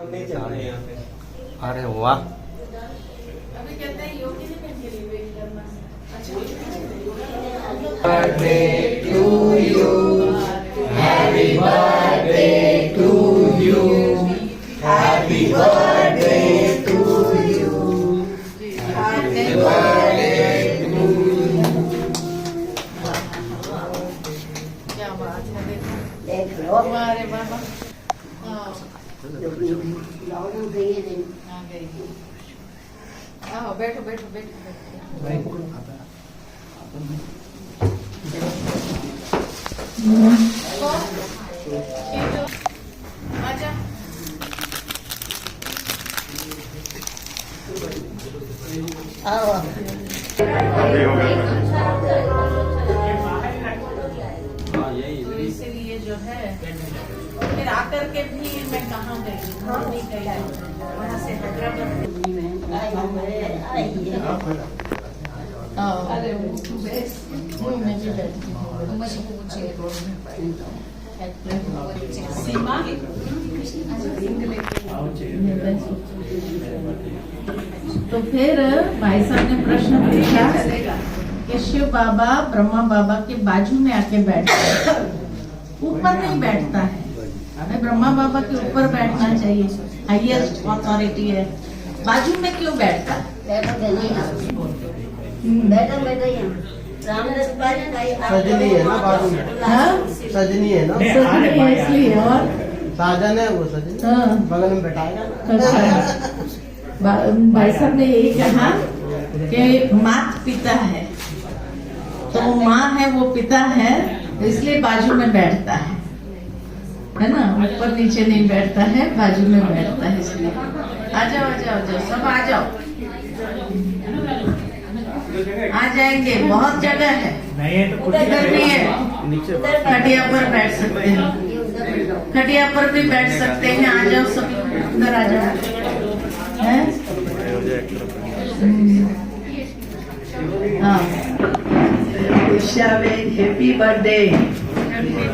नहीं चल रहे यहाँ पे। अरे वाह, अभी कहते हैं योगी जी के लिए वेट करना। birthday to you, happy birthday to you, happy birthday to you, happy birthday to you. क्या बात है, देखो देख लो हमारे बाबा। हाँ, लौटू गई है दिन आ गई। आओ बैठो बैठो बैठो बैठो। आजा। आओ तो इसीलिए जो है फिर आकर के भी मैं कहाँ गई, नहीं गई, वहाँ से हैदराबाद। अरे मैं भी बैठी हूँ। सीमा तो फिर भाई साहब ने प्रश्न पूछा कि शिव बाबा ब्रह्मा बाबा के बाजू में आके बैठता है, ऊपर नहीं बैठता है। हमें ब्रह्मा बाबा के ऊपर बैठना चाहिए, हाईएस्ट अथॉरिटी है, बाजू में क्यों बैठता है? बैठो बैठो बैठो यहाँ रामदास सजनी है ना बाजू में, हाँ? सजनी है ना, सजनी है इसलिए। और साजन है वो सजनी, हाँ। बगल में बैठाएगा ना। अच्छा, भाई साहब ने यही कहा कि मात पिता है, तो वो माँ है वो पिता है, इसलिए बाजू में बैठता है ना, ऊपर नीचे नहीं बैठता है, बाजू में बैठता है इसलिए। आ जाओ आ जाओ आ जाओ, सब आ जाओ, आ जाएंगे, बहुत जगह है, इधर भी है, खटिया पर बैठ सकते हैं, खटिया पर भी बैठ सकते हैं। आ जाओ सब, अंदर आ जाओ। हैं? हाँ, happy birthday,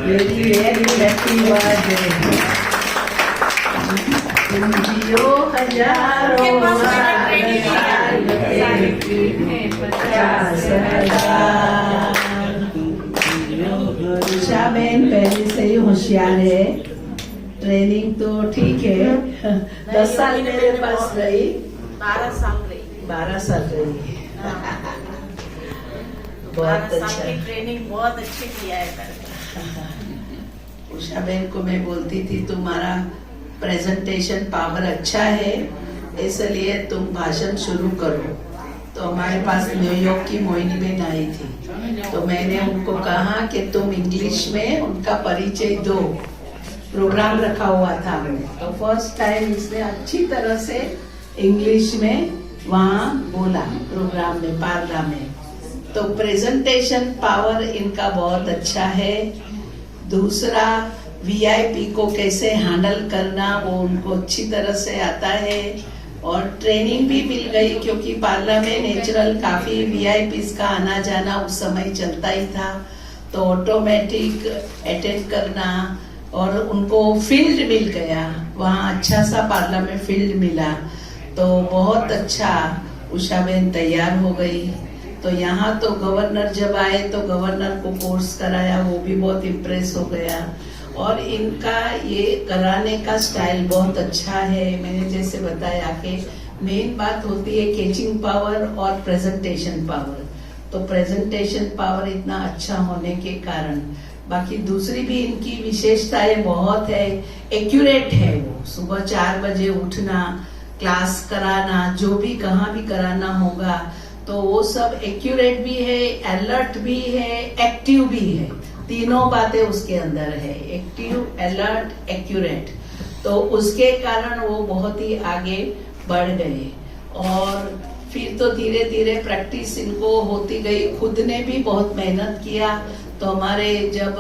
very very happy birthday, जियो हजारों बहन पहले से ही होशियार है, ट्रेनिंग तो ठीक है। 10 साल मेरे पास रही, 12 साल रही, 12 साल रही। बहुत अच्छा की ट्रेनिंग बहुत अच्छी किया है। उषा बहन को मैं बोलती थी तुम्हारा प्रेजेंटेशन पावर अच्छा है, इसलिए तुम भाषण शुरू करो। तो हमारे पास न्यूयॉर्क की मोहिनी बहन आई थी, तो मैंने उनको कहा कि तुम इंग्लिश में उनका परिचय दो, प्रोग्राम रखा हुआ था। तो फर्स्ट टाइम इसने अच्छी तरह से इंग्लिश में वहाँ बोला प्रोग्राम में, पार्ला में। तो प्रेजेंटेशन पावर इनका बहुत अच्छा है। दूसरा, वीआईपी को कैसे हैंडल करना वो उनको अच्छी तरह से आता है, और ट्रेनिंग भी मिल गई, क्योंकि पार्ला में नेचुरल काफी वीआईपीज का आना जाना उस समय चलता ही था, तो ऑटोमेटिक अटेंड करना, और उनको फील्ड मिल गया वहाँ, अच्छा सा पार्ला में फील्ड मिला, तो बहुत अच्छा उषा बहन तैयार हो गई। तो यहाँ तो गवर्नर जब आए तो गवर्नर को कोर्स कराया, वो भी बहुत इम्प्रेस हो गया, और इनका ये कराने का स्टाइल बहुत अच्छा है। मैंने जैसे बताया कि मेन बात होती है कैचिंग पावर और प्रेजेंटेशन पावर, तो प्रेजेंटेशन पावर इतना अच्छा होने के कारण, बाकी दूसरी भी इनकी विशेषताएं बहुत है। एक्यूरेट है वो, सुबह 4 बजे उठना, क्लास कराना, जो भी कहाँ भी कराना होगा, तो वो सब एक्यूरेट भी है, अलर्ट भी है, एक्टिव भी है, तीनों बातें उसके अंदर है, एक्टिव, अलर्ट, एक्यूरेट। तो उसके कारण वो बहुत ही आगे बढ़ गए, और फिर तो धीरे धीरे प्रैक्टिस इनको होती गई। खुद ने भी बहुत मेहनत किया, तो हमारे जब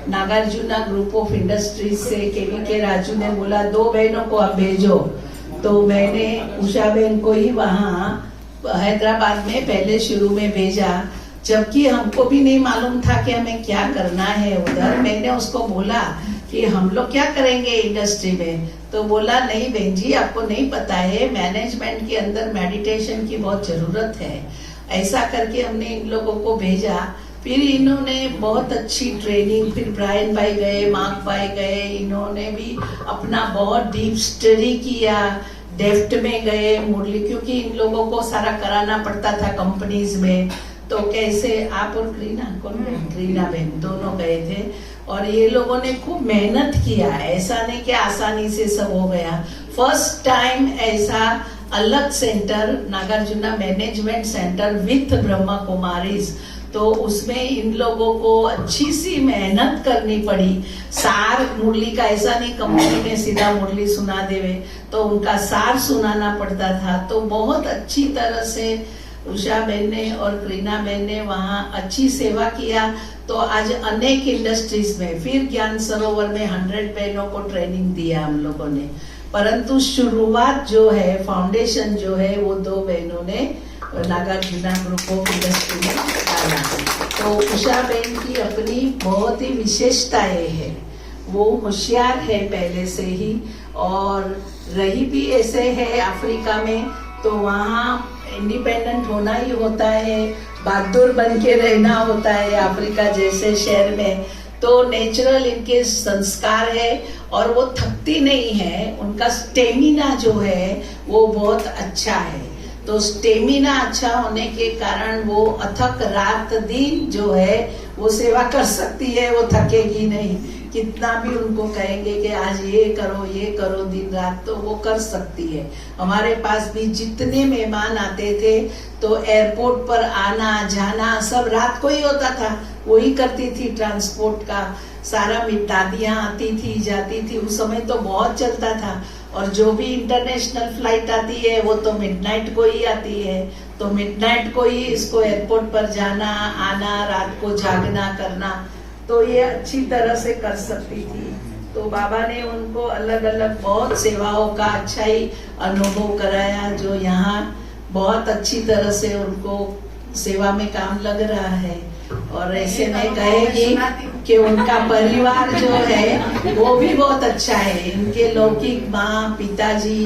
नागार्जुना ग्रुप ऑफ इंडस्ट्रीज से के राजू ने बोला 2 बहनों को आप भेजो, तो मैंने उषा बहन को ही वहाँ हैदराबाद में पहले शुरू में भेजा, जबकि हमको भी नहीं मालूम था कि हमें क्या करना है उधर। मैंने उसको बोला कि हम लोग क्या करेंगे इंडस्ट्री में। तो बोला नहीं बहन जी, आपको नहीं पता है, मैनेजमेंट के अंदर मेडिटेशन की बहुत जरूरत है। ऐसा करके हमने इन लोगों को भेजा। फिर इन्होंने बहुत अच्छी ट्रेनिंग, फिर ब्रायन भाई गए, मार्क भाई गए, इन्होंने भी अपना बहुत डीप स्टडी किया, डेफ्ट में गए मुरली, क्योंकि इन लोगों को सारा कराना पड़ता था कंपनीज में। तो कैसे आप और क्रीना बहन दोनों गए थे और ये लोगों ने खूब मेहनत किया। ऐसा नहीं कि आसानी से सब हो गया। फर्स्ट टाइम ऐसा अलग centre, Nagarjuna management centre with Brahma Kumaris, तो उसमें इन लोगों को अच्छी सी मेहनत करनी पड़ी। सार मुरली का ऐसा नहीं कंपनी में सीधा मुरली सुना देवे, तो उनका सार सुनाना पड़ता था। तो बहुत अच्छी तरह से उषा बहन ने और क्रीना बहन ने वहाँ अच्छी सेवा किया। तो आज अनेक इंडस्ट्रीज में, फिर ज्ञान सरोवर में 100 बहनों को ट्रेनिंग दिया हम लोगों ने। परंतु शुरुआत जो है, फाउंडेशन जो है, वो 2 बहनों ने नागार्जुना ग्रुप ऑफ इंडस्ट्री में डाला। तो उषा बहन की अपनी बहुत ही विशेषताएं है, वो होशियार है पहले से ही, और रही भी ऐसे है अफ्रीका में। तो वहाँ इंडिपेंडेंट होना ही होता है, बहादुर बन के रहना होता है अफ्रीका जैसे शहर में। तो नेचुरल इनके संस्कार है और वो थकती नहीं है। उनका स्टेमिना जो है वो बहुत अच्छा है। तो स्टेमिना अच्छा होने के कारण वो अथक रात दिन जो है वो सेवा कर सकती है, वो थकेगी नहीं। कितना भी उनको कहेंगे कि आज ये करो दिन रात, तो वो कर सकती है। हमारे पास भी जितने मेहमान आते थे तो एयरपोर्ट पर आना जाना सब रात को ही होता था, वही करती थी ट्रांसपोर्ट का सारा। दादियाँ आती थी जाती थी, उस समय तो बहुत चलता था। और जो भी इंटरनेशनल फ्लाइट आती है वो तो मिडनाइट को ही आती है। तो मिडनाइट को ही इसको एयरपोर्ट पर जाना आना, रात को जागना करना, तो ये अच्छी तरह से कर सकती थी। तो बाबा ने उनको अलग अलग बहुत सेवाओं का अच्छा ही अनुभव कराया, जो यहाँ बहुत अच्छी तरह से उनको सेवा में काम लग रहा है। और ऐसे में कहेगी कि उनका परिवार जो है वो भी बहुत अच्छा है। इनके लौकिक माँ, पिताजी,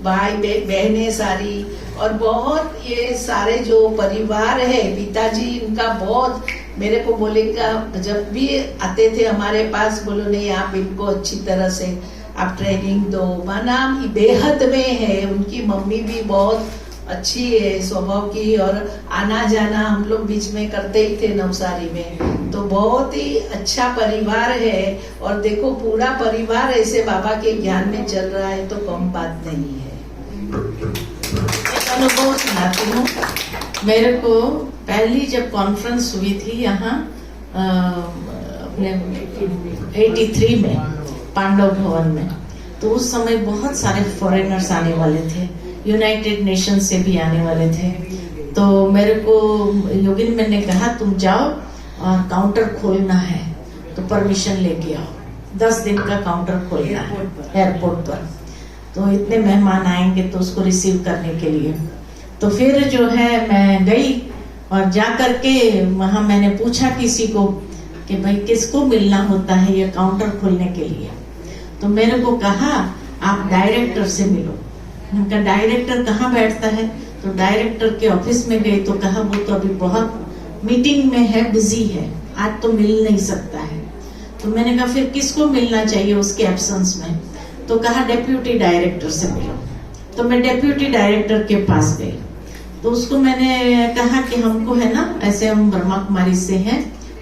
भाई बहनें सारी, और बहुत ये सारे जो परिवार है, पिताजी इनका बहुत मेरे को बोलेगा, जब भी आते थे हमारे पास, बोलो नहीं आप इनको अच्छी तरह से आप ट्रेनिंग दो। माना बेहद में है। उनकी मम्मी भी बहुत अच्छी है स्वभाव की, और आना जाना हम लोग बीच में करते ही थे नवसारी में। तो बहुत ही अच्छा परिवार है। और देखो पूरा परिवार ऐसे बाबा के ज्ञान में चल रहा है, तो कम बात नहीं है। एक अनुभव सुनाती हूँ। मेरे को पहली जब कॉन्फ्रेंस हुई थी यहाँ अपने 83 में पांडव भवन में, तो उस समय बहुत सारे फॉरेनर्स आने वाले थे, यूनाइटेड नेशन से भी आने वाले थे। तो मेरे को योगिन मैंने ने कहा तुम जाओ और काउंटर खोलना है, तो परमिशन लेके आओ। 10 दिन का काउंटर खोलना है एयरपोर्ट पर। तो इतने मेहमान आएंगे तो उसको रिसीव करने के लिए। तो फिर जो है मैं गई और जा करके वहाँ मैंने पूछा किसी को कि भाई किसको मिलना होता है ये काउंटर खोलने के लिए। तो मेरे को कहा आप डायरेक्टर से मिलो। उनका डायरेक्टर कहाँ बैठता है? तो डायरेक्टर के ऑफिस में गई तो कहा वो तो अभी बहुत मीटिंग में है, बिजी है, आज तो मिल नहीं सकता है। तो मैंने कहा फिर किसको मिलना चाहिए उसके एब्सेंस में? तो कहा डेप्यूटी डायरेक्टर से मिलो। तो मैं डेप्यूटी डायरेक्टर के पास गई। तो उसको मैंने कहा कि हमको है ना, ऐसे हम ब्रह्मा कुमारी से हैं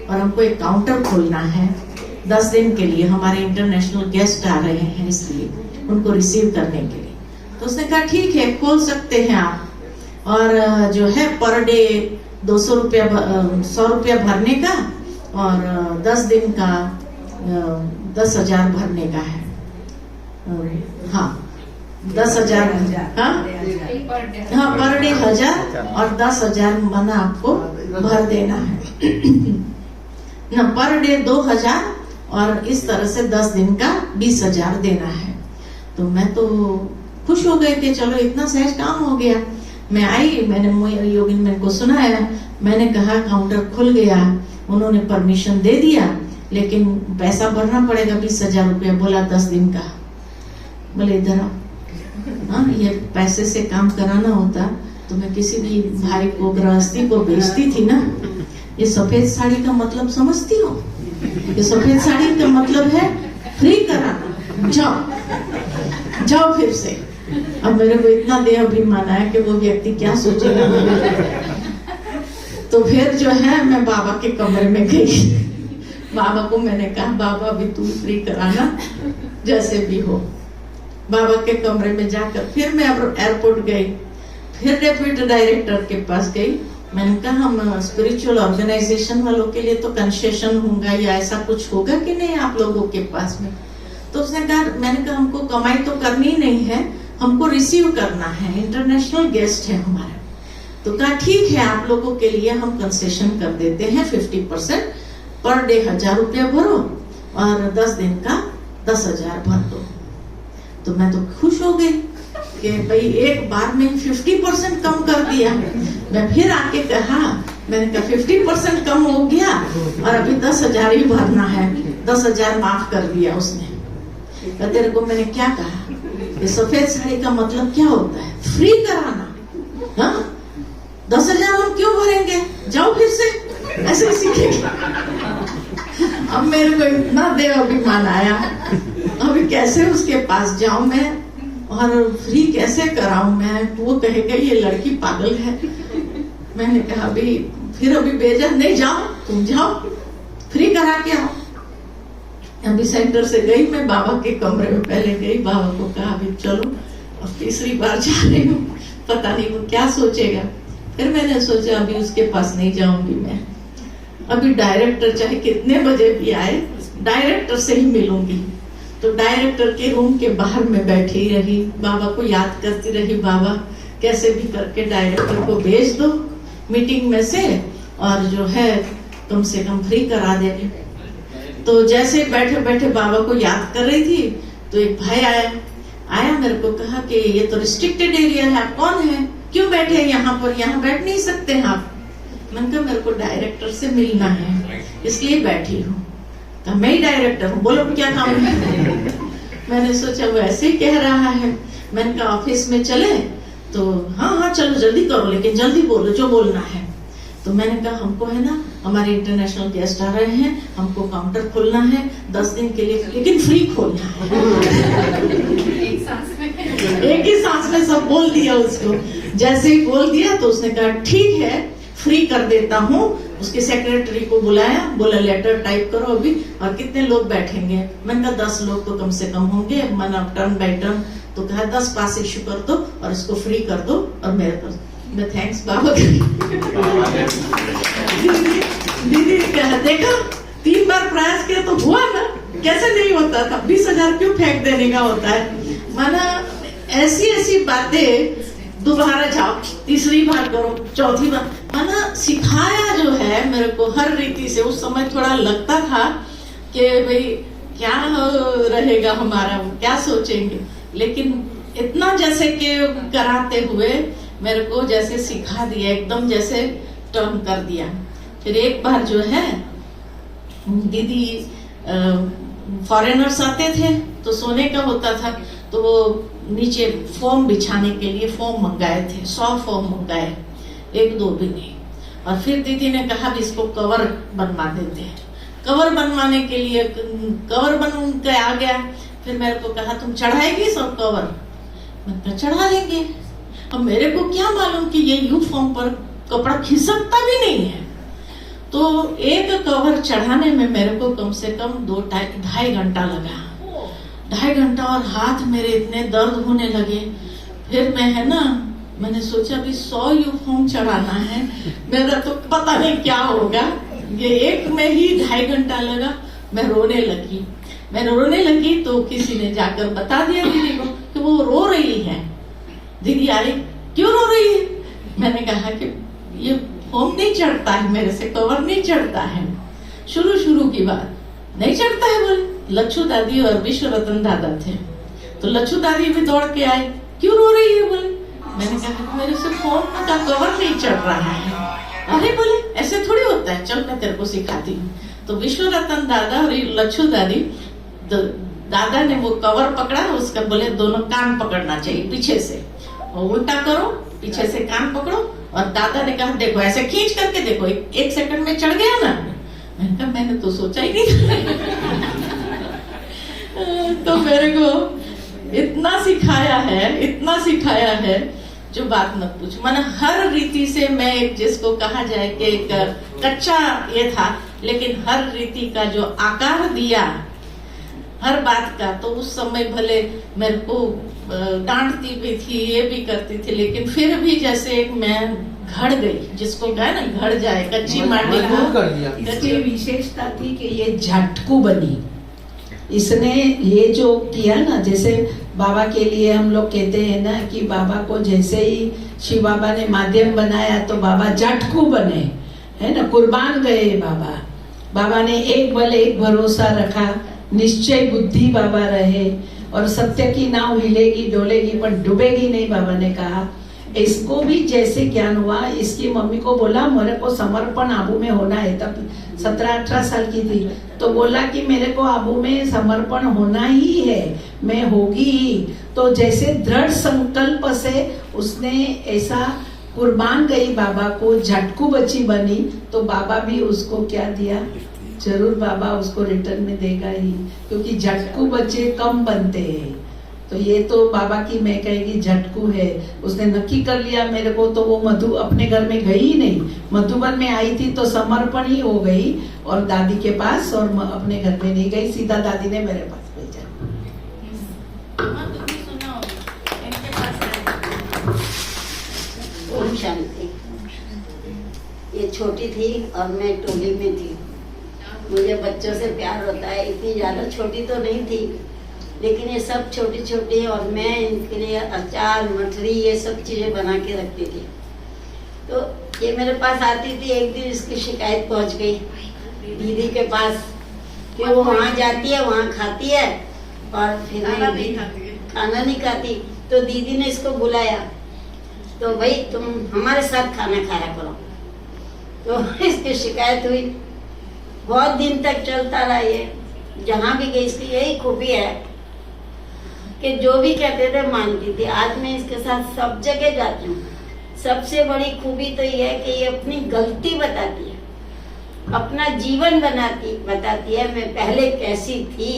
और हमको एक काउंटर खोलना है 10 दिन के लिए, हमारे इंटरनेशनल गेस्ट आ रहे हैं इसलिए उनको रिसीव करने के लिए। तो उसने कहा ठीक है खोल सकते हैं आप, और जो है पर डे 100 रुपया भरने का और 10 दिन का 10,000 भरने का है। हाँ 10,000 हाँ पर डे 1,000 और 10,000 मना आपको भर देना है ना, पर डे 2,000 और इस तरह से 10 दिन का 20,000 देना है। तो मैं तो खुश हो गए कि चलो इतना सहज काम हो गया। मैं आई, मैंने योगिन मेरे को सुनाया, मैंने कहा काउंटर खुल गया, उन्होंने परमिशन दे दिया। लेकिन पैसा भरना पड़ेगा 20,000 रुपया। बोला 10 दिन का। बोले इधर आओ, हाँ ये पैसे से काम कराना होता तो मैं किसी भी भाई को, गृहस्थी को बेचती थी ना। ये सफेद साड़ी का मतलब समझती हो? ये सफेद साड़ी का मतलब है फ्री कराना। जाओ जाओ फिर से। अब मेरे को इतना देह अभिमान आया कि वो व्यक्ति क्या सोचेगा। तो फिर जो है मैं बाबा के कमरे में गई। बाबा को मैंने कहा बाबा अभी तू फ्री कराना जैसे भी हो। बाबा के कमरे में जाकर फिर मैं एयरपोर्ट गई, फिर डेप्यूटी डायरेक्टर के पास गई। मैंने कहा हम स्पिरिचुअल ऑर्गेनाइजेशन वालों के लिए तो कंसेशन होगा या ऐसा कुछ होगा कि नहीं आप लोगों के पास में? तो उसने कहा, मैंने कहा हमको कमाई तो करनी नहीं है, हमको रिसीव करना है, इंटरनेशनल गेस्ट है हमारे। तो कहा ठीक है आप लोगों के लिए हम कंसेशन कर देते हैं 50%, पर डे 1,000 रुपया भरो और 10 दिन का 10,000 भर दो। तो मैं तो खुश हो गई कि भाई एक बार में 50% कम कर दिया। मैं फिर आके कहा, मैंने कहा 50% कम हो गया और अभी 10,000 ही भरना है। 10,000 माफ कर दिया उसने। तो तेरे को मैंने क्या कहा, ये सफेद साड़ी का मतलब क्या होता है? फ्री कराना। हाँ 10,000 हम क्यों भरेंगे, जाओ फिर से, ऐसे सीखेंगे। अब मेरे को इतना देह अभिमान आया, अभी कैसे उसके पास जाऊं मैं और फ्री कैसे कराऊं मैं? वो कहेगा ये लड़की पागल है। मैंने कहा अभी फिर अभी बेजा नहीं, जाओ तुम जाओ फ्री करा के आओ। अभी सेंटर से गई मैं बाबा के कमरे में, पहले गई बाबा को कहा अभी चलो, अब तीसरी बार जा रही हूँ, पता नहीं वो क्या सोचेगा। फिर मैंने सोचा अभी उसके पास नहीं जाऊंगी मैं, अभी डायरेक्टर चाहे कितने बजे भी आए डायरेक्टर से ही मिलूंगी। तो डायरेक्टर के रूम के बाहर में बैठी रही, बाबा को याद करती रही, बाबा कैसे भी करके डायरेक्टर को भेज दो मीटिंग में से और जो है कम से कम फ्री करा देंगे। तो जैसे बैठे बैठे बाबा को याद कर रही थी तो एक भाई आया मेरे को कहा कि ये तो रिस्ट्रिक्टेड एरिया है, आप कौन है, क्यों बैठे हैं यहाँ पर, यहाँ बैठ नहीं सकते हैं आप। मैंने कहा मेरे को डायरेक्टर से मिलना है इसलिए बैठी हूँ। कहा मैं ही डायरेक्टर हूँ, बोलो क्या काम है। मैंने सोचा वो ऐसे ही कह रहा है। मैंने कहा ऑफिस में चले? तो हाँ चलो जल्दी करो, लेकिन जल्दी बोलो जो बोलना है। तो मैंने कहा हमको है ना हमारे इंटरनेशनल गेस्ट आ रहे हैं, हमको काउंटर खोलना है 10 दिन के लिए, लेकिन फ्री खोलना है। एक ही सांस में सब बोल दिया उसको। जैसे ही बोल दिया तो उसने कहा ठीक है फ्री कर देता हूँ। उसके सेक्रेटरी को बुलाया, बोला लेटर टाइप करो अभी, और कितने लोग बैठेंगे। मैंने कहा 10 लोग तो कम से कम होंगे, मन टर्न बाय टर्न। तो कहा 10 पास इश्यू कर दो और इसको फ्री कर दो और मेरे पास। मैं थैंक्स बाबा। दीदी कहा देखा 3 बार प्रयास किया तो हुआ ना, कैसे नहीं होता था। 20,000 क्यों फेंक देने का होता है। माना ऐसी ऐसी बातें दोबारा जाओ, तीसरी बार करो, चौथी बार। माना सिखाया जो है मेरे को हर रीति से। उस समय थोड़ा लगता था कि भाई क्या रहेगा हमारा, क्या सोचेंगे, लेकिन इतना जैसे कि कराते हुए मेरे को जैसे सिखा दिया, एकदम जैसे टर्न कर दिया। फिर एक बार जो है दीदी फॉरेनर्स आते थे तो सोने का होता था, तो वो नीचे फोम बिछाने के लिए फोम मंगाए थे, 100 फोम मंगाए, 1-2 भी नहीं। और फिर दीदी ने कहा भी इसको कवर बनवा देते हैं। कवर बनवाने के लिए कवर बन के आ गया। फिर मेरे को कहा तुम चढ़ाएगी सब कवर? मैं चढ़ा देंगे। अब मेरे को क्या मालूम कि ये यू फॉर्म पर कपड़ा खिसकता भी नहीं है। तो एक कवर चढ़ाने में मेरे को कम से कम 2-2.5 घंटा लगा। 2.5 घंटा और हाथ मेरे इतने दर्द होने लगे। फिर मैं है ना मैंने सोचा भी 100 यू फॉर्म चढ़ाना है, मेरा तो पता नहीं क्या होगा। ये एक में ही 2.5 घंटा लगा। मैं रोने लगी तो किसी ने जाकर बता दिया दीदी को कि वो रो रही है। दीदी आई, क्यों रो रही है? मैंने कहा कि ये फोम नहीं चढ़ता है, मेरे से कवर नहीं चढ़ता है। शुरू की बात नहीं चढ़ता है बोले। लच्छू दादी और विश्व रतन दादा थे, तो लच्छू दादी भी दौड़ के आए, क्यों रो रही है बोले। मैंने कहा मेरे से फोम का कवर नहीं चढ़ रहा है। अरे बोले ऐसे थोड़ी होता है, चल मैं तेरे को सिखाती हूँ। तो विश्व रतन दादा और लच्छू दादी, दादा ने वो कवर पकड़ा, उसका बोले दोनों कान पकड़ना चाहिए पीछे से, और उल्टा करो, पीछे से कान पकड़ो। और दादा ने कहा देखो ऐसे खींच करके देखो, एक सेकंड में चढ़ गया ना। मैंने कहा मैंने तो सोचा ही नहीं। तो मेरे को इतना सिखाया है जो बात मत पूछ। मैंने हर रीति से, मैं एक जिसको कहा जाए कि एक कच्चा ये था, लेकिन हर रीति का जो आकार दिया हर बात का, तो उस समय भले मेरे को डांटती भी थी, ये भी करती थी, लेकिन फिर भी जैसे मैं घड़ गई, जिसको कहे ना घड़ जाए, कच्ची माटी मजबूत कर दिया। इसकी विशेषता थी कि ये झटकू बनी। इसने ये जो किया ना, जैसे बाबा के लिए हम लोग कहते हैं ना कि बाबा को जैसे ही शिव बाबा ने माध्यम बनाया तो बाबा झटकू बने, है ना, कुर्बान गए बाबा। बाबा ने एक बल एक भरोसा रखा, निश्चय बुद्धि बाबा रहे, और सत्य की नाव हिलेगी डोलेगी पर डूबेगी नहीं, बाबा ने कहा। इसको भी जैसे ज्ञान हुआ, इसकी मम्मी को बोला मेरे को समर्पण आबू में होना है, तब 17-18 साल की थी, तो बोला कि मेरे को आबू में समर्पण होना ही है, मैं होगी ही। तो जैसे दृढ़ संकल्प से उसने ऐसा कुर्बान गई बाबा को, झटकू बच्ची बनी, तो बाबा भी उसको क्या दिया, जरूर बाबा उसको रिटर्न में देगा ही, क्योंकि झटकू बच्चे कम बनते हैं। तो ये तो बाबा की मैं कहेगी झटकू है। उसने नक्की कर लिया मेरे को, तो वो मधु अपने घर में गई ही नहीं, मधुबन में आई थी तो समर्पण ही हो गई, और दादी के पास, और अपने घर में नहीं गई, सीधा दादी ने मेरे पास भेजा। ओम शांति। ये छोटी थी और मैं टोली में थी। मुझे बच्चों से प्यार होता है, इतनी ज्यादा छोटी तो नहीं थी, लेकिन ये सब छोटी छोटी, और मैं इनके लिए अचार मठरी ये सब चीजें बना के रखती थी। तो ये मेरे पास आती थी। एक दिन इसकी शिकायत पहुंच गई दीदी के पास कि वो वहाँ जाती है, वहाँ खाती है और फिर खाना नहीं खाती। तो दीदी ने इसको बुलाया, तो भाई तुम हमारे साथ खाना खाया करो। तो इसकी शिकायत हुई, बहुत दिन तक चलता रहा ये। जहाँ भी गई, इसकी यही खूबी है कि जो भी कहते थे मानती थी। आज मैं इसके साथ सब जगह जाती हूँ। सबसे बड़ी खूबी तो ये है कि ये अपनी गलती बताती है, अपना जीवन बताती है, मैं पहले कैसी थी।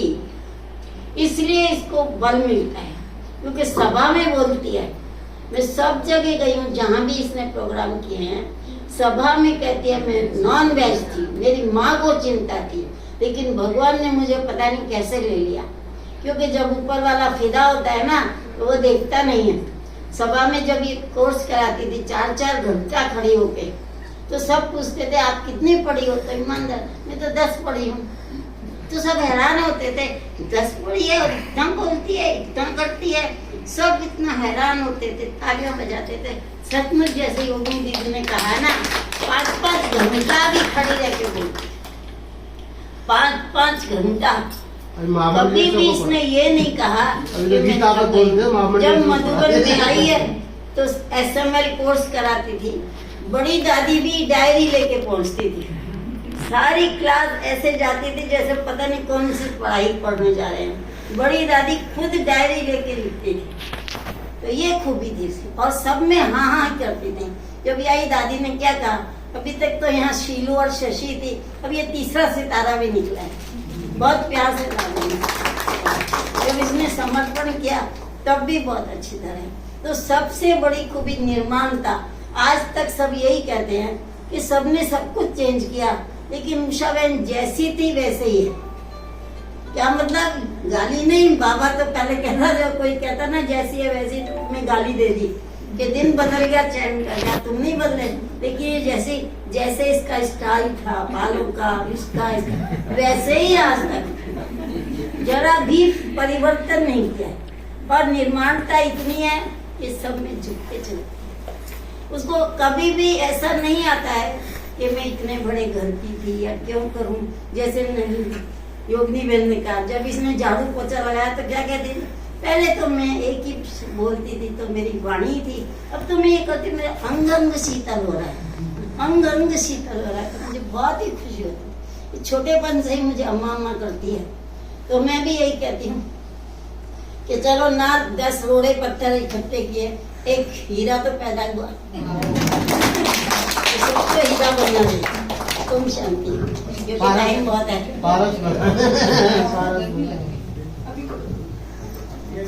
इसलिए इसको बल मिलता है, क्योंकि सभा में बोलती है। मैं सब जगह गई हूँ, जहाँ भी इसने प्रोग्राम किए हैं, सभा में कहती है मैं नॉन वेज थी, मेरी माँ को चिंता थी, लेकिन भगवान ने मुझे पता नहीं कैसे ले लिया। क्योंकि जब ऊपर वाला फिदा होता है ना, तो वो देखता नहीं है। सभा में जब ये कोर्स कराती थी 4-4 घंटा खड़ी होके, तो सब पूछते थे आप कितनी पढ़ी हो? तो ईमानदार मैं तो 10 पढ़ी हूँ। तो सब हैरान होते थे, 10 पढ़ी है और इतना बोलती है, इतना करती है। सब इतना हैरान होते थे, तालियां बजाते थे। सचमुच जैसे योगी दीदी ने कहा ना, 5-5 घंटा भी खड़ी रह के बोलती, 5-5 घंटा। कभी भी इसने ये नहीं कहा कि मैं जब मधुबन में आई है तो SML कोर्स कराती थी। बड़ी दादी भी डायरी लेके पहुंचती थी, सारी क्लास ऐसे जाती थी जैसे पता नहीं कौन सी पढ़ाई पढ़ने जा रहे हैं। बड़ी दादी खुद डायरी लेके लिखती थी। तो ये खूबी थी इसकी, और सब में हाँ हाँ करती थी। जब आई दादी ने क्या कहा, अभी तक तो यहाँ शीलू और शशि थी, अब ये तीसरा सितारा भी निकला है। बहुत प्यार से दादी ने, जब इसने समर्पण किया तब भी बहुत अच्छी तरह। तो सबसे बड़ी खूबी निर्माणता। आज तक सब यही कहते हैं कि सबने सब कुछ चेंज किया, लेकिन उषा बहन जैसी थी वैसे ही है। क्या मतलब? गाली नहीं। बाबा तो पहले कहता था, कोई कहता ना जैसी है वैसी, तो मैं गाली दे दी कि दिन बदल गया चैन कर गया, तुम नहीं बदले। लेकिन ये जैसे इसका स्टाइल था, बालों का, इसका वैसे ही आज तक जरा भी परिवर्तन नहीं किया। और निर्माणता इतनी है कि सब में झुकते चलते। उसको कभी भी ऐसा नहीं आता है कि मैं इतने बड़े घर की थी या क्यों करूं। जैसे नहीं, योगिनी बहन ने कहा, जब इसने झाड़ू पोछा लगाया तो क्या कहती थी, पहले तो मैं एक ही बोलती थी तो मेरी वाणी थी, अब तो मैं ये कहती मेरा अंग अंग शीतल हो रहा है, अंग अंग शीतल हो रहा है। तो मुझे बहुत ही खुशी होती। छोटेपन से ही मुझे अम्मा अम्मा करती है, तो मैं भी यही कहती हूँ कि चलो ना 10 रोड़े पत्थर इकट्ठे किए, एक हीरा तो पैदा हुआ, सबको हीरा बनना चाहिए। तुम शांति, क्योंकि टाइम बहुत है। पारस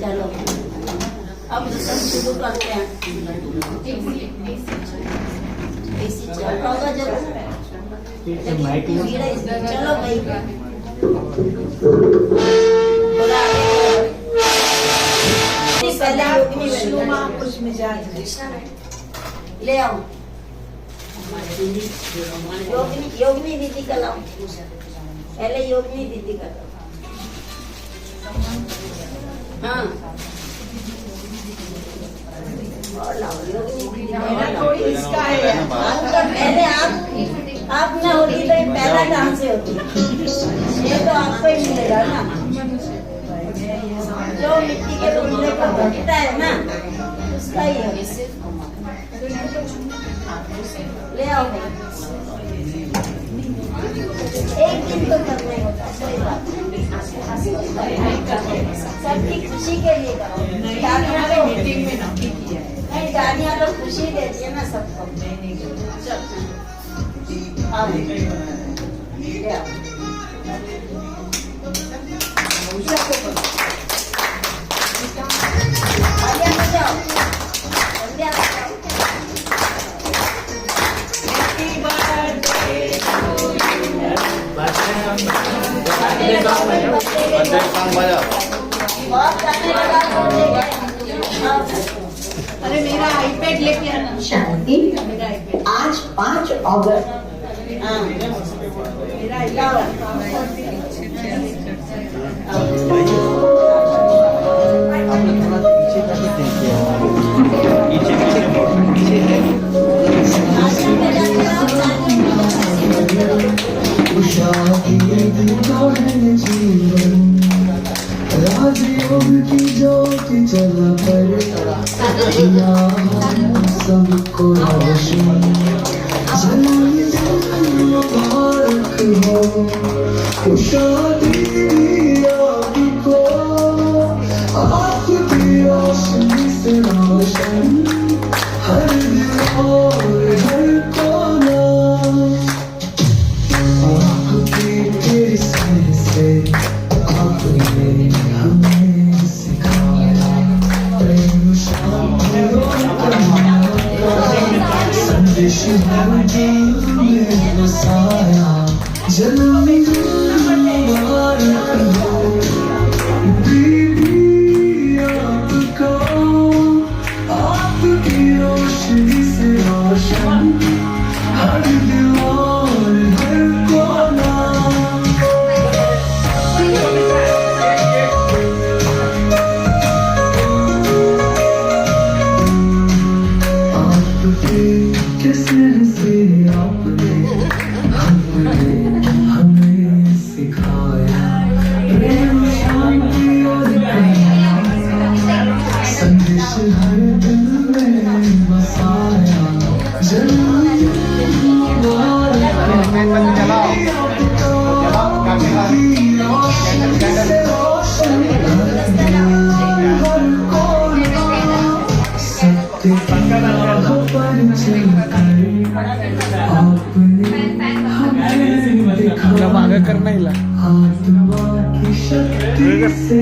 चलो अब सब शुरू करते हैं। ऐसी चल रहा होगा जरूर, लेकिन भीड़ है इसमें। चलो भाई थोड़ा खुश मिजाज ले आओ, योगिनी दीदी का लाओ, पहले योगिनी दीदी का लाओ। हाँ और लाओ योगिनी दीदी का। कोई इसका है पहले आप ना होती तो ये पहला कहाँ से होती, ये तो आपको ही मिलेगा ना, जो मिट्टी के टुकड़े का बनता है ना उसका ही है। ले आओ एक दिन तो करना ही होता है, कोई बात नहीं, सबकी खुशी के लिए करो। गालियाँ तो मीटिंग में नक्की किया है। नहीं, गालियाँ तो खुशी देती है ना सबको। आओ ले आओ, आलिया बजाओ, संध्या बजाओ। बहुत गाने लगा बोलेंगे। अरे मेरा आईपैड लेके आना। शांति। मेरा आईपैड। आज 5 अगस्त। हाँ मेरा लाओ। आपने थोड़ा पीछे करके देखिए, आश्रम में जाके आओ, राजयोग की ज्योति चला पर सबको रोशन मुबारक हो, शादी आपको आपकी रोशनी से रोशन हर दिल और हर कोना, आपकी केसरी से आपने हमें सिखाया प्रेम शांति और करुणा, संदेश हर दिल में बसाया। जन्म मुबारक हो दीदी आपको, आपकी रोशनी से रोशन हर दिल और हर कोना। आपके किस्मत से आपने हमें सिखाया प्रेम शांति और करुणा, संदेश हर दिल में बसाया। जन्म मुबारक सत्य पर चलकर आपने करना हिला आत्मा की शक्ति से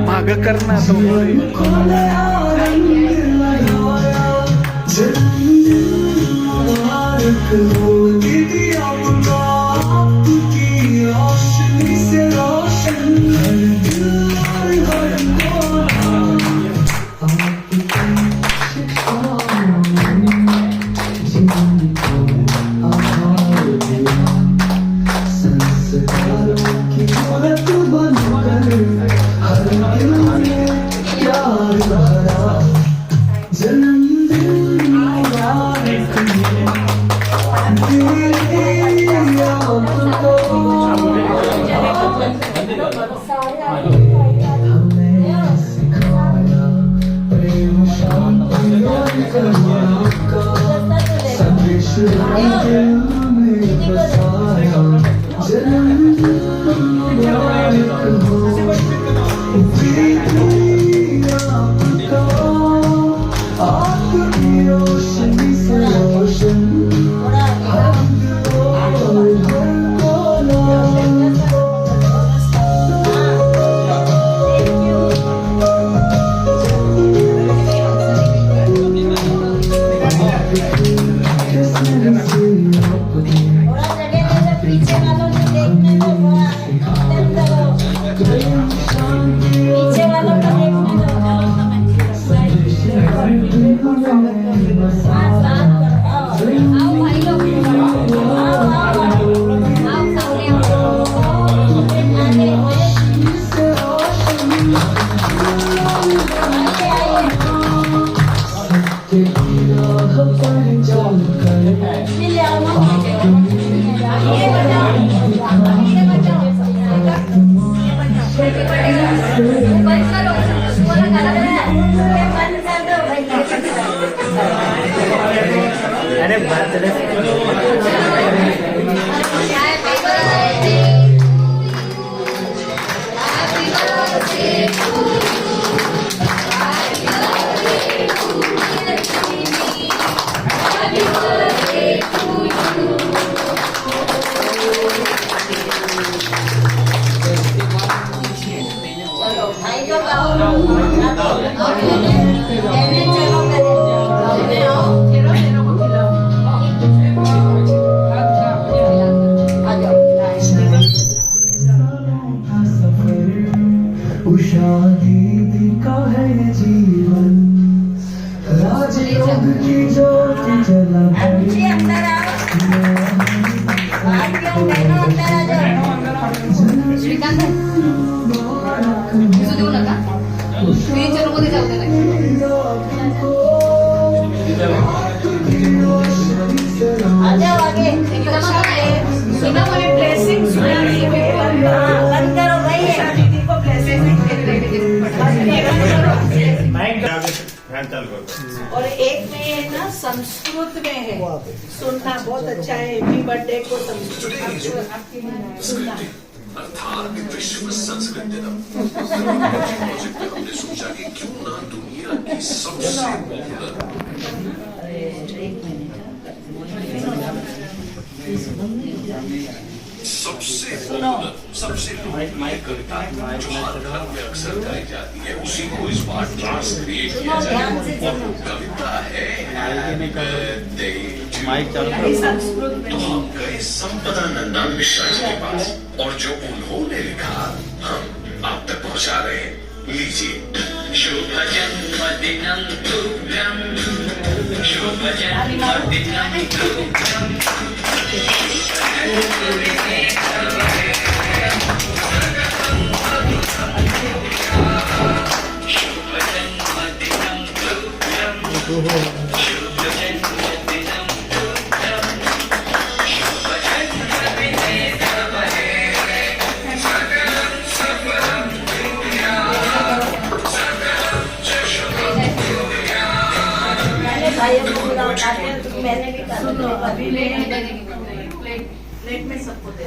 माग करना तो मुबारक हो दीदी आपका, आपकी रोशनी से रोशन हर दिल और हर कोना, आपकी शिक्षाओं ने जीवन को आधार दिया, संस्कारों की मूर्त बनकर हर दिल में प्यार भरा। जन्मदिन मुबारक हो दीदी आपको, हमें सिखाया प्रेम शांति और करुणा का, संदेश हर दिल में बसाया। जन्म अरे बर्थडे चलो भाई को गाओ कहने चलो करे आ जाओ उषा दीदी का है ये जीवन राजयोग की ज्योत जला अच्छी अंदर आओ भाग्य बहनों अंदर आ जाओ श्रीकांत दिसू देऊ नका स्क्रीनच्या रूम मध्ये जाऊ आ जाओ आगे ड्रेसिंग बंद करो भाई और एक में है ना संस्कृत में है सुनना बहुत अच्छा है हैप्पी बर्थडे को संस्कृत सुनना अर्थात विश्व संस्कृत दिनम प्रोजेक्ट में हमने सोचा कि क्यों ना दुनिया की सबसे सबसे लोकप्रिय कविता जो हर घर में अक्सर गाई जाती है उसी को इस बार ट्रांसक्रिएट किया जाए। कविता है माइक चालू करो। तो हम गए संपदा नंदा मिश्रा जी के पास और जो उन्होंने लिखा हम आप तक पहुंचा रहे हैं। लीजिए। शुभ जन्मदिनं तुभ्यं, शुभ जन्मदिनं तुभ्यं। भाइयों को बुलाओ आते हैं तो मैंने भी कहा सुनो अभी प्लेट में सबको दे